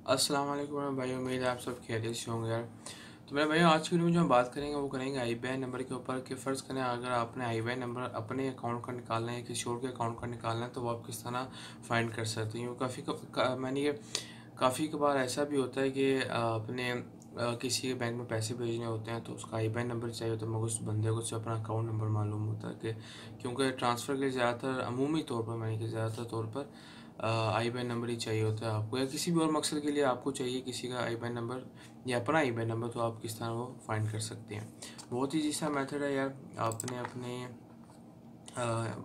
अस्सलाम वालेकुम मेरे भाई, उम्मीद है आप सब खैरियत से होंगे यार। तो मेरे भाई आज की वीडियो में जो हम बात करेंगे वो करेंगे आईबीआई नंबर के ऊपर कि फ़र्ज़ करें अगर आपने आईबीआई नंबर अपने अकाउंट का निकालना है या किसी और के अकाउंट का निकालना है तो वो आप किस तरह फाइंड कर सकते हैं। मैंने ये काफ़ी कबार ऐसा भी होता है कि अपने किसी के बैंक में पैसे भेजने होते हैं तो उसका आईबीआई नंबर चाहिए होता है, मगर उस बंदे को सिर्फ अपना अकाउंट नंबर मालूम होता है कि क्योंकि ट्रांसफ़र के लिए ज़्यादातर अमूमी तौर पर मैंने कि ज़्यादातर तौर पर आईबीआई नंबर ही चाहिए होता है आपको, या किसी भी और मकसद के लिए आपको चाहिए किसी का आईबीआई नंबर या अपना आईबीआई नंबर, तो आप किस तरह वो फाइंड कर सकते हैं। बहुत ही ईजी मेथड है यार। आपने अपने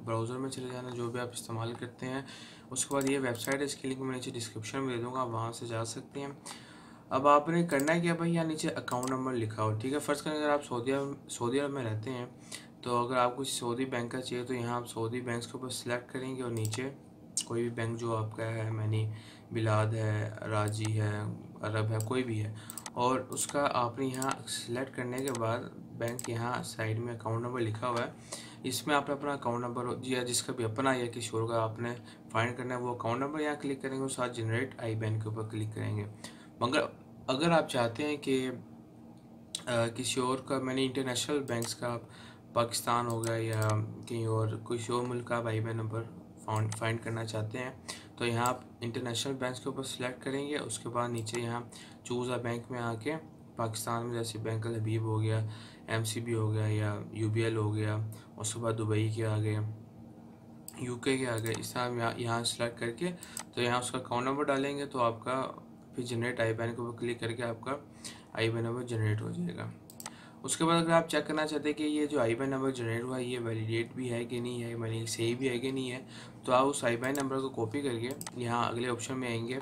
ब्राउज़र में चले जाना, जो भी आप इस्तेमाल करते हैं। उसके बाद ये वेबसाइट है, इसकी लिंक मैं नीचे डिस्क्रिप्शन में दे दूँगा, आप वहाँ से जा सकते हैं। अब आपने करना है क्या भाई, यहाँ नीचे अकाउंट नंबर लिखा हो, ठीक है। फ़र्ज़ करें अगर आप सऊदी अरब में रहते हैं तो अगर आपको सऊदी बैंक का चाहिए तो यहाँ आप सऊदी बैंक्स के ऊपर सेलेक्ट करेंगे और नीचे कोई भी बैंक जो आपका है, मैनी बिलाद है, राजी है, अरब है, कोई भी है, और उसका आपने यहाँ सेलेक्ट करने के बाद बैंक यहाँ साइड में अकाउंट नंबर लिखा हुआ है, इसमें आपने अपना अकाउंट नंबर या जिसका भी अपना या किसी और का आपने फाइंड करना है वो अकाउंट नंबर यहाँ क्लिक करेंगे और साथ जनरेट आईबैन के ऊपर क्लिक करेंगे। मगर अगर आप चाहते हैं कि किसी और का, मैंने इंटरनेशनल बैंक्स का, पाकिस्तान हो गया या कहीं और किसी और मुल्क का आईबैन नंबर फाइंड करना चाहते हैं तो यहाँ आप इंटरनेशनल बैंक्स के ऊपर सेलेक्ट करेंगे। उसके बाद नीचे यहाँ चूज़ अ बैंक में आके पाकिस्तान में जैसे बैंक अल हबीब हो गया, एमसीबी हो गया या यूबीएल हो गया, उसके बाद दुबई के आ गए, यूके के आ गए, इस तरह यहाँ सेलेक्ट करके तो यहाँ उसका अकाउंट नंबर डालेंगे तो आपका फिर जनरेट आईबैन के ऊपर क्लिक करके आपका आईबैन नंबर जनरेट हो जाएगा। उसके बाद अगर आप चेक करना चाहते हैं कि ये जो आईबैन नंबर जनरेट हुआ है ये वैलिडेट भी है कि नहीं है, मैंने सही भी है कि नहीं है, तो आप उस आईबैन नंबर को कॉपी करके यहाँ अगले ऑप्शन में आएंगे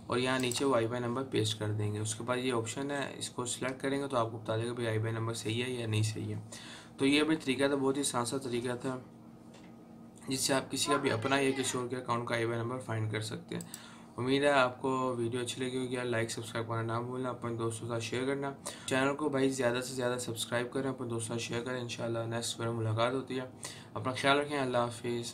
और यहाँ नीचे वो आईबैन नंबर पेस्ट कर देंगे। उसके बाद ये ऑप्शन है, इसको सिलेक्ट करेंगे तो आपको बता देगा भाई आईबैन नंबर सही है या नहीं सही है। तो ये भी तरीका था, बहुत ही आसान सा तरीका था जिससे आप किसी का भी अपना या किसी और के अकाउंट का आईबैन नंबर फाइंड कर सकते हैं। उम्मीद है आपको वीडियो अच्छी लगी होगी यार। लाइक सब्सक्राइब करना ना भूलना, अपने दोस्तों के साथ शेयर करना, चैनल को भाई ज़्यादा से ज़्यादा सब्सक्राइब करें, अपने दोस्तों के साथ शेयर करें। इंशाल्लाह नेक्स्ट वीडियो में मुलाकात होती है। अपना ख्याल रखें। अल्लाह हाफिज़।